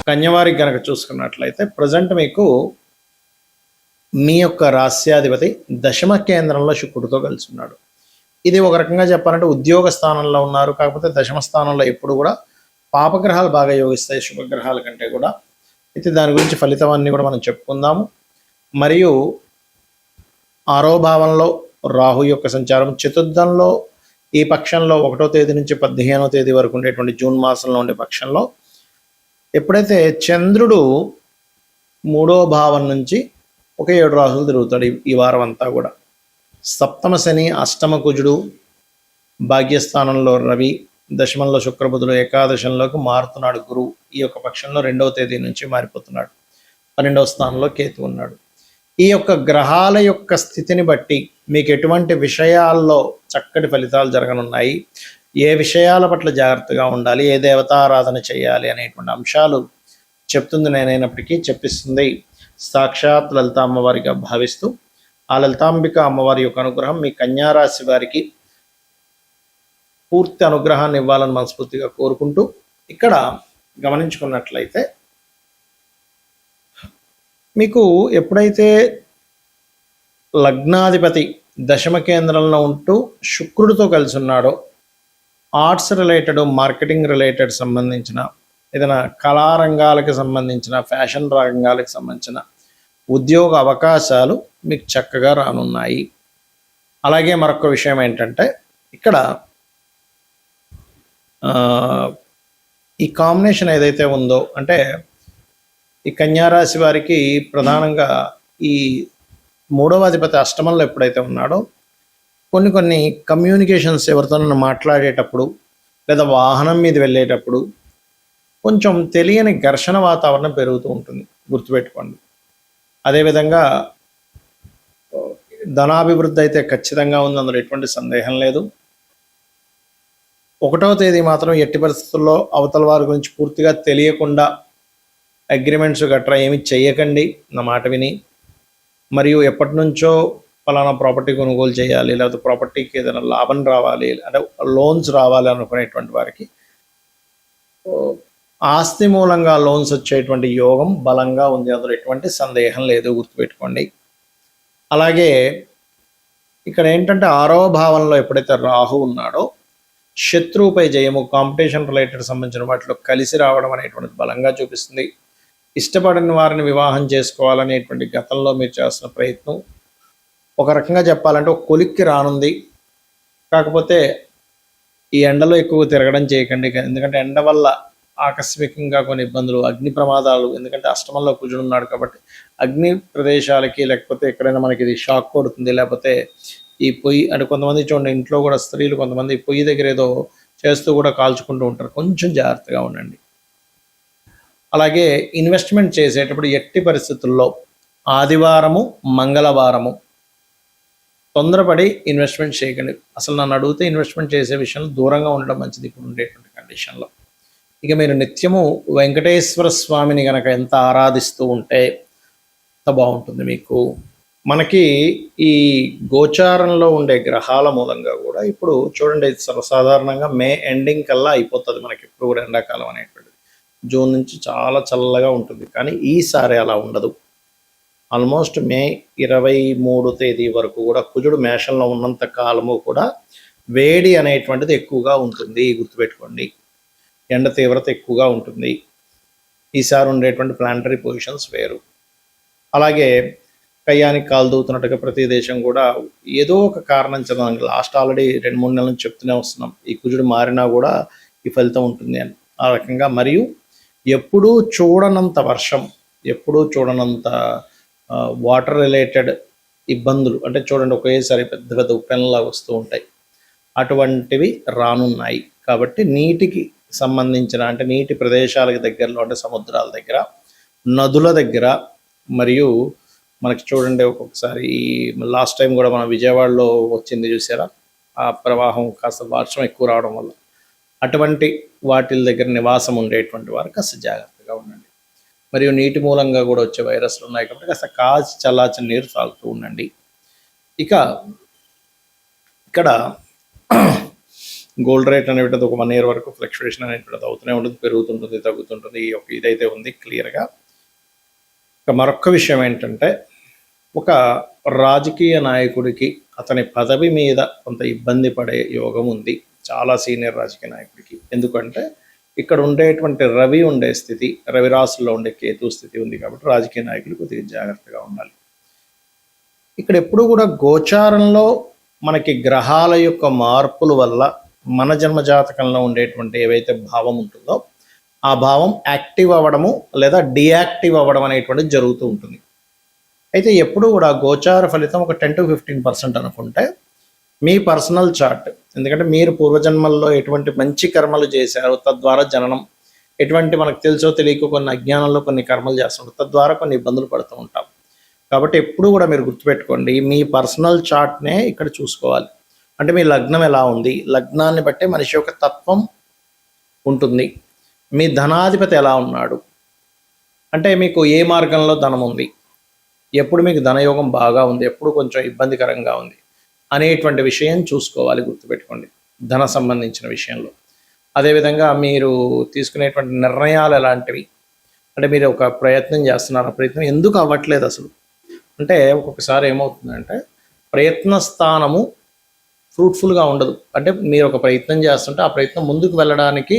కన్యవారికి గనక చూసుకున్నట్లయితే ప్రజెంట్ మీకు మీ యొక్క రాస్యాధిపతి దశమ కేంద్రంలో శుక్రుడితో కలిసి ఉన్నాడు. ఇది ఒక రకంగా చెప్పాలంటే ఉద్యోగ స్థానంలో ఉన్నారు, కాకపోతే దశమ స్థానంలో ఎప్పుడు కూడా పాపగ్రహాలు బాగా యోగిస్తాయి శుభగ్రహాల కంటే కూడా. అయితే దాని గురించి ఫలితాన్ని కూడా మనం చెప్పుకుందాము. మరియు 6వ భావంలో రాహు యొక్క సంచారం, చతుర్థంలో ఈ పక్షంలో 1వ తేదీ నుంచి 15వ తేదీ వరకు ఉండేటువంటి జూన్ మాసంలో ఉండే పక్షంలో ఎప్పుడైతే చంద్రుడు 3వ భావం నుంచి ఒక 7 రాహులు తిరుగుతాడు ఈ వారం అంతా కూడా. సప్తమ శని, అష్టమ కుజుడు, భాగ్యస్థానంలో రవి, దశమంలో శుక్రబుధుడు, ఏకాదశంలోకి మారుతున్నాడు గురువు. ఈ యొక్క పక్షంలో 2వ తేదీ నుంచి మారిపోతున్నాడు. 12వ స్థానంలో కేతు ఉన్నాడు. ఈ యొక్క గ్రహాల యొక్క స్థితిని బట్టి మీకు ఎటువంటి విషయాల్లో చక్కటి ఫలితాలు జరగనున్నాయి, ఏ విషయాల పట్ల జాగ్రత్తగా ఉండాలి, ఏ దేవతారాధన చేయాలి అనేటువంటి అంశాలు చెప్తుంది నేనైనప్పటికీ చెప్పిస్తుంది సాక్షాత్ లలిత అమ్మవారిగా భావిస్తూ, ఆ లలితాంబిక అమ్మవారి యొక్క అనుగ్రహం మీ కన్యారాశి వారికి పూర్తి అనుగ్రహాన్ని ఇవ్వాలని మనస్ఫూర్తిగా కోరుకుంటూ, ఇక్కడ గమనించుకున్నట్లయితే మీకు ఎప్పుడైతే లగ్నాధిపతి దశమ కేంద్రంలో ఉంటూ శుక్రుడితో కలిసి ఉన్నాడో, ఆర్ట్స్ రిలేటెడ్, మార్కెటింగ్ రిలేటెడ్ సంబంధించిన ఏదైనా కళారంగాలకు సంబంధించిన, ఫ్యాషన్ రంగాలకు సంబంధించిన ఉద్యోగ అవకాశాలు మీకు చక్కగా రానున్నాయి. అలాగే మరొక విషయం ఏంటంటే ఇక్కడ ఈ కాంబినేషన్ ఏదైతే ఉందో, అంటే ఈ కన్యారాశి వారికి ప్రధానంగా ఈ 3వ అధిపతి అష్టమంలో ఎప్పుడైతే ఉన్నాడో కొన్ని కమ్యూనికేషన్స్ ఎవరితోనైనా మాట్లాడేటప్పుడు లేదా వాహనం మీద వెళ్ళేటప్పుడు కొంచెం తెలియని ఘర్షణ వాతావరణం పెరుగుతూ ఉంటుంది, గుర్తుపెట్టుకోండి. అదేవిధంగా ధనాభివృద్ధి అయితే ఖచ్చితంగా ఉంది, అందులో ఎటువంటి సందేహం లేదు. 1వ తేదీ మాత్రం ఎట్టి పరిస్థితుల్లో అవతల వారి గురించి పూర్తిగా తెలియకుండా అగ్రిమెంట్స్ గట్రా ఏమి చెయ్యకండి నా మాట విని. మరియు ఎప్పటి నుంచో ఫలానా ప్రాపర్టీ కొనుగోలు చేయాలి, లేకపోతే ప్రాపర్టీకి ఏదైనా లాభం రావాలి, అంటే లోన్స్ రావాలి అనుకునేటువంటి వారికి ఆస్తి మూలంగా లోన్స్ వచ్చేటువంటి యోగం బలంగా ఉంది, అందులో ఎటువంటి సందేహం లేదు, గుర్తుపెట్టుకోండి. అలాగే ఇక్కడ ఏంటంటే 6వ భావంలో ఎప్పుడైతే రాహు ఉన్నాడో శత్రువుపై జయము, కాంపిటీషన్ రిలేటెడ్ సంబంధించిన వాటిలో కలిసి రావడం అనేటువంటిది బలంగా చూపిస్తుంది. ఇష్టపడిన వారిని వివాహం చేసుకోవాలనేటువంటి గతంలో మీరు చేస్తున్న ప్రయత్నం ఒక రకంగా చెప్పాలంటే ఒక కొలిక్కి రానుంది. కాకపోతే ఈ ఎండలో ఎక్కువ తిరగడం చేయకండి, ఎందుకంటే ఎండ వల్ల ఆకస్మికంగా కొన్ని ఇబ్బందులు, అగ్ని ప్రమాదాలు, ఎందుకంటే అష్టమంలో కుజుడు ఉన్నాడు కాబట్టి అగ్ని ప్రదేశాలకి, లేకపోతే ఎక్కడైనా మనకి ఇది షాక్ కొడుతుంది, లేకపోతే ఈ పొయ్యి అంటే కొంతమంది చూడండి ఇంట్లో కూడా స్త్రీలు కొంతమంది పొయ్యి దగ్గర ఏదో చేస్తూ కూడా కాల్చుకుంటూ ఉంటారు, కొంచెం జాగ్రత్తగా ఉండండి. అలాగే ఇన్వెస్ట్మెంట్ చేసేటప్పుడు ఎట్టి పరిస్థితుల్లో ఆదివారము, మంగళవారము తొందరపడి ఇన్వెస్ట్మెంట్ చేయకండి. అసలు నన్ను అడిగితే ఇన్వెస్ట్మెంట్ చేసే విషయంలో దూరంగా ఉండడం మంచిది ఇప్పుడు ఉండేటువంటి కండిషన్లో. ఇక మీరు నిత్యము వెంకటేశ్వర స్వామిని కనుక ఎంత ఆరాధిస్తూ ఉంటే అంత బాగుంటుంది మీకు. మనకి ఈ గోచారంలో ఉండే గ్రహాల మూలంగా కూడా ఇప్పుడు చూడండి సర్వసాధారణంగా మే ఎండింగ్ కల్లా అయిపోతుంది మనకి ఇప్పుడు కూడా ఎండాకాలం అనేటువంటిది. జూన్ నుంచి చాలా చల్లగా ఉంటుంది, కానీ ఈసారి అలా ఉండదు. ఆల్మోస్ట్ మే 23 తేదీ వరకు కూడా కుజుడు మేషంలో ఉన్నంత కాలము కూడా వేడి అనేటువంటిది ఎక్కువగా ఉంటుంది, గుర్తుపెట్టుకోండి. ఎండ తీవ్రత ఎక్కువగా ఉంటుంది. ఈసారి ఉండేటువంటి ప్లానటరీ పొజిషన్స్ వేరు. అలాగే కయ్యానికి కాలు దూతున్నట్టుగా ప్రతి దేశం కూడా ఏదో ఒక కారణం చదవండి. లాస్ట్ ఆల్రెడీ 2-3 నెలల నుంచి చెప్తూనే వస్తున్నాం, ఈ కుజుడు మారినా కూడా ఈ ఫలితం ఉంటుంది అని. ఆ రకంగా మరియు ఎప్పుడూ చూడనంత వర్షం, ఎప్పుడూ చూడనంత వాటర్ రిలేటెడ్ ఇబ్బందులు, అంటే చూడండి ఒకేసారి పెద్ద పెద్ద ఉప్పెనలా వస్తూ ఉంటాయి, అటువంటివి రానున్నాయి. కాబట్టి నీటికి సంబంధించిన, అంటే నీటి ప్రదేశాలకు దగ్గరలో, అంటే సముద్రాల దగ్గర, నదుల దగ్గర, మరియు మనకి చూడండి ఒక్కొక్కసారి లాస్ట్ టైం కూడా మన విజయవాడలో వచ్చింది చూసారా, ఆ ప్రవాహం కాస్త వర్షం ఎక్కువ రావడం వల్ల అటువంటి వాటిల దగ్గర నివాసం ఉండేటువంటి వారు కాస్త జాగ్రత్తగా ఉండండి. మరియు నీటి మూలంగా కూడా వచ్చే వైరస్లు ఉన్నాయి కాబట్టి కాస్త కాచి చల్లార్చిన నీరు తాగుతూ ఉండండి. ఇక ఇక్కడ గోల్డ్ రేట్ అనేటువంటిది ఒక 1 year వరకు ఫ్లక్చువేషన్ అనేటువంటిది అవుతూనే ఉంటుంది, పెరుగుతుంటుంది, తగ్గుతుంటుంది. ఈ యొక్క ఇదైతే ఉంది క్లియర్గా. ఇక మరొక విషయం ఏంటంటే, ఒక రాజకీయ నాయకుడికి అతని పదవి మీద కొంత ఇబ్బంది పడే యోగం ఉంది, చాలా సీనియర్ రాజకీయ నాయకుడికి. ఎందుకంటే ఇక్కడ ఉండేటువంటి రవి ఉండే స్థితి, రవి రాశుల్లో ఉండే కేతు స్థితి ఉంది కాబట్టి రాజకీయ నాయకులు కొద్దిగా జాగ్రత్తగా ఉండాలి. ఇక్కడ ఎప్పుడు కూడా గోచారంలో మనకి గ్రహాల యొక్క మార్పుల వల్ల మన జన్మ జాతకంలో ఉండేటువంటి ఏవైతే భావం ఉంటుందో ఆ భావం యాక్టివ్ అవ్వడము లేదా డియాక్టివ్ అవ్వడం అనేటువంటిది జరుగుతూ ఉంటుంది. అయితే ఎప్పుడు కూడా గోచార ఫలితం ఒక 10 to 15% అనుకుంటే మీ పర్సనల్ చార్ట్, ఎందుకంటే మీరు పూర్వజన్మల్లో ఎటువంటి మంచి కర్మలు చేశారో తద్వారా జననం, ఎటువంటి మనకు తెలుసో తెలియక కొన్ని అజ్ఞానంలో కొన్ని కర్మలు చేస్తుంటాం, తద్వారా కొన్ని ఇబ్బందులు పడుతూ ఉంటాం. కాబట్టి ఎప్పుడు కూడా మీరు గుర్తుపెట్టుకోండి, మీ పర్సనల్ చార్ట్నే ఇక్కడ చూసుకోవాలి. అంటే మీ లగ్నం ఎలా ఉంది, లగ్నాన్ని బట్టే మనిషి యొక్క తత్వం ఉంటుంది. మీ ధనాధిపతి ఎలా ఉన్నాడు, అంటే మీకు ఏ మార్గంలో ధనం ఉంది, ఎప్పుడు మీకు ధనయోగం బాగా ఉంది, ఎప్పుడు కొంచెం ఇబ్బందికరంగా ఉంది అనేటువంటి విషయం చూసుకోవాలి, గుర్తుపెట్టుకోండి ధన సంబంధించిన విషయంలో. అదేవిధంగా మీరు తీసుకునేటువంటి నిర్ణయాలు ఎలాంటివి, అంటే మీరు ఒక ప్రయత్నం చేస్తున్నారు, ఆ ప్రయత్నం ఎందుకు అవ్వట్లేదు అసలు అంటే ఒక్కొక్కసారి ఏమవుతుందంటే ప్రయత్న స్థానము ఫ్రూట్ఫుల్గా ఉండదు. అంటే మీరు ఒక ప్రయత్నం చేస్తుంటే ఆ ప్రయత్నం ముందుకు వెళ్ళడానికి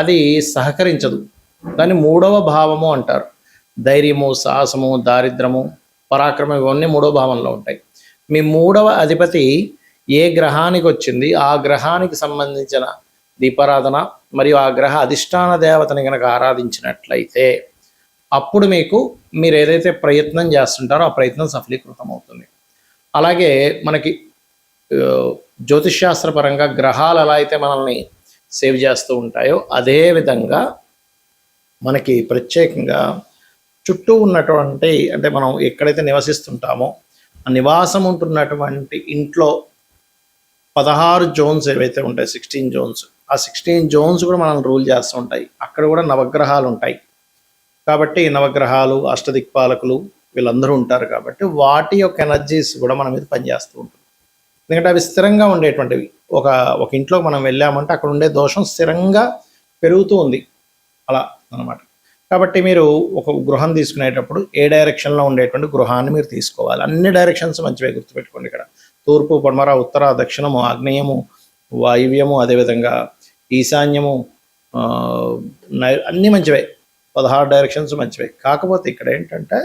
అది సహకరించదు. దాన్ని 3వ భావము అంటారు. ధైర్యము, సాహసము, దారిద్రము, పరాక్రమం ఇవన్నీ 3వ భావంలో ఉంటాయి. మీ 3వ అధిపతి ఏ గ్రహానికి వచ్చింది ఆ గ్రహానికి సంబంధించిన దీపారాధన మరియు ఆ గ్రహ అధిష్టాన దేవతని కనుక ఆరాధించినట్లయితే అప్పుడు మీరు ఏదైతే ప్రయత్నం చేస్తుంటారో ఆ ప్రయత్నం సఫలీకృతం అవుతుంది. అలాగే మనకి జ్యోతిష్శాస్త్రపరంగా గ్రహాలు ఎలా అయితే మనల్ని సేవ్ చేస్తూ ఉంటాయో అదే విధంగా మనకి ప్రత్యేకంగా చుట్టూ ఉన్నటువంటి, అంటే మనం ఎక్కడైతే నివసిస్తుంటామో ఆ నివాసం ఉంటున్నటువంటి ఇంట్లో 16 జోన్స్ ఏవైతే ఉంటాయి, 16 జోన్స్, ఆ 16 జోన్స్ కూడా మనం రూల్ చేస్తూ ఉంటాయి. అక్కడ కూడా నవగ్రహాలు ఉంటాయి కాబట్టి నవగ్రహాలు, అష్టదిక్పాలకులు వీళ్ళందరూ ఉంటారు కాబట్టి వాటి యొక్క ఎనర్జీస్ కూడా మన మీద పనిచేస్తూ ఉంటుంది. ఎందుకంటే అవి స్థిరంగా ఉండేటువంటివి. ఒక ఇంట్లో మనం వెళ్ళామంటే అక్కడ ఉండే దోషం స్థిరంగా పెరుగుతూ ఉంది అలా అన్నమాట. కాబట్టి మీరు ఒక గృహం తీసుకునేటప్పుడు ఏ డైరెక్షన్లో ఉండేటువంటి గృహాన్ని మీరు తీసుకోవాలి. అన్ని డైరెక్షన్స్ మంచివే, గుర్తుపెట్టుకోండి. ఇక్కడ తూర్పు, పడమర, ఉత్తర, దక్షిణము, ఆగ్నేయము, వాయువ్యము, అదేవిధంగా ఈశాన్యము, అన్నీ మంచివే, 16 డైరెక్షన్స్ మంచివే. కాకపోతే ఇక్కడ ఏంటంటే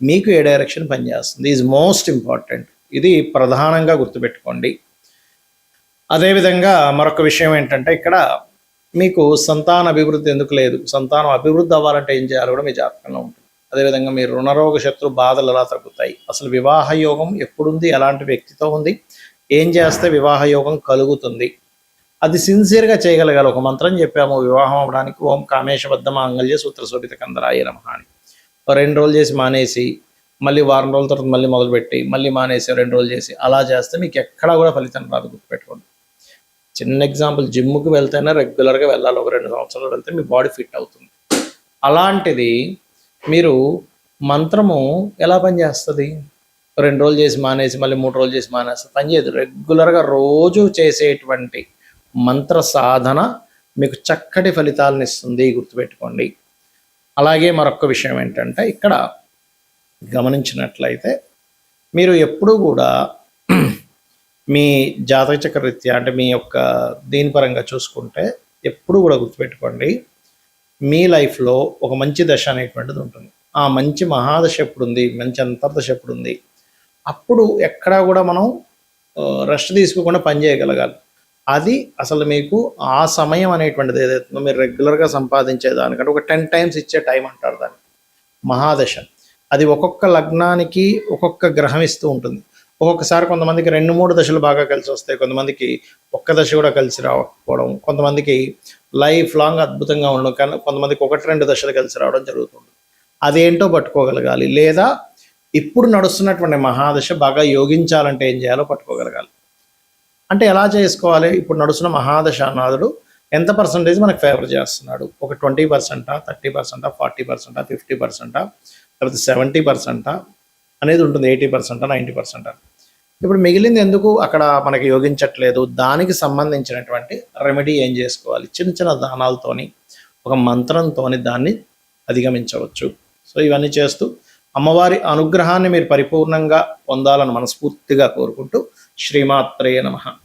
మీకు ఏ డైరెక్షన్ పనిచేస్తుంది ఈజ్ మోస్ట్ ఇంపార్టెంట్. ఇది ప్రధానంగా గుర్తుపెట్టుకోండి. అదేవిధంగా మరొక విషయం ఏంటంటే ఇక్కడ మీకు సంతాన అభివృద్ధి ఎందుకు లేదు, సంతానం అభివృద్ధి అవ్వాలంటే ఏం చేయాలో కూడా మీ జాతకంలో ఉంటుంది. అదేవిధంగా మీ రుణరోగ శత్రు బాధలు ఎలా తగ్గుతాయి, అసలు వివాహ యోగం ఎప్పుడుంది, ఎలాంటి వ్యక్తితో ఉంది, ఏం చేస్తే వివాహ యోగం కలుగుతుంది, అది సిన్సియర్గా చేయగలగాలి. ఒక మంత్రం చెప్పాము వివాహం అవ్వడానికి, ఓం కామేశబద్ధ మాంగళ్య సూత్రశోభిత కందరాయ నమః అని. 2 రోజులు చేసి మానేసి మళ్ళీ వారం రోజుల తర్వాత మళ్ళీ మొదలుపెట్టి మళ్ళీ మానేసి 2 రోజులు చేసి అలా చేస్తే మీకు ఎక్కడా కూడా ఫలితం రాదు, గుర్తుపెట్టుకోండి. చిన్న ఎగ్జాంపుల్, జిమ్కి వెళ్తేనే రెగ్యులర్గా వెళ్ళాలి, ఒక 2 సంవత్సరాలు వెళ్తే మీ బాడీ ఫిట్ అవుతుంది. అలాంటిది మీరు మంత్రము ఎలా పనిచేస్తుంది, 2 రోజులు చేసి మానేసి మళ్ళీ 3 రోజులు చేసి మానేస్తే పనిచేయదు. రెగ్యులర్గా రోజు చేసేటువంటి మంత్ర సాధన మీకు చక్కటి ఫలితాలను ఇస్తుంది, గుర్తుపెట్టుకోండి. అలాగే మరొక విషయం ఏంటంటే ఇక్కడ గమనించినట్లయితే మీరు ఎప్పుడూ కూడా మీ జాతక చక్ర రీత్యా, అంటే మీ యొక్క దీని పరంగా చూసుకుంటే ఎప్పుడు కూడా గుర్తుపెట్టుకోండి, మీ లైఫ్లో ఒక మంచి దశ అనేటువంటిది ఉంటుంది. ఆ మంచి మహాదశ ఎప్పుడుంది, మంచి అంతర్దశ ఎప్పుడుంది, అప్పుడు ఎక్కడా కూడా మనం రెస్ట్ తీసుకోకుండా పని చేయగలగాలి. అది అసలు మీకు ఆ సమయం అనేటువంటిది ఏదైతుందో మీరు రెగ్యులర్గా సంపాదించే దానికంటే ఒక 10 times ఇచ్చే టైం అంటారు దాన్ని, మహాదశ. అది ఒక్కొక్క లగ్నానికి ఒక్కొక్క గ్రహం ఇస్తూ ఉంటుంది. ఒక్కొక్కసారి కొంతమందికి 2-3 దశలు బాగా కలిసి వస్తాయి, కొంతమందికి ఒక్క దశ కూడా కలిసి రాకపోవడం, కొంతమందికి లైఫ్ లాంగ్ అద్భుతంగా ఉండడం, కానీ కొంతమందికి 1-2 దశలు కలిసి రావడం జరుగుతుంది. అదేంటో పట్టుకోగలగాలి. లేదా ఇప్పుడు నడుస్తున్నటువంటి మహాదశ బాగా యోగించాలంటే ఏం చేయాలో పట్టుకోగలగాలి. అంటే ఎలా చేసుకోవాలి, ఇప్పుడు నడుస్తున్న మహాదశ నాథుడు ఎంత పర్సంటేజ్ మనకు ఫేవర్ చేస్తున్నాడు, ఒక 20%, 30%, 40%, 50%, లేకపోతే 70% అనేది ఉంటుంది, 80%, 90%. ఇప్పుడు మిగిలింది ఎందుకు అక్కడ మనకి యోగించట్లేదు, దానికి సంబంధించినటువంటి రెమెడీ ఏం చేసుకోవాలి, చిన్న చిన్న దానాలతోని ఒక మంత్రంతోని దాన్ని అధిగమించవచ్చు. సో ఇవన్నీ చేస్తూ అమ్మవారి అనుగ్రహాన్ని మీరు పరిపూర్ణంగా పొందాలని మనస్ఫూర్తిగా కోరుకుంటూ శ్రీమాత్రే నమః.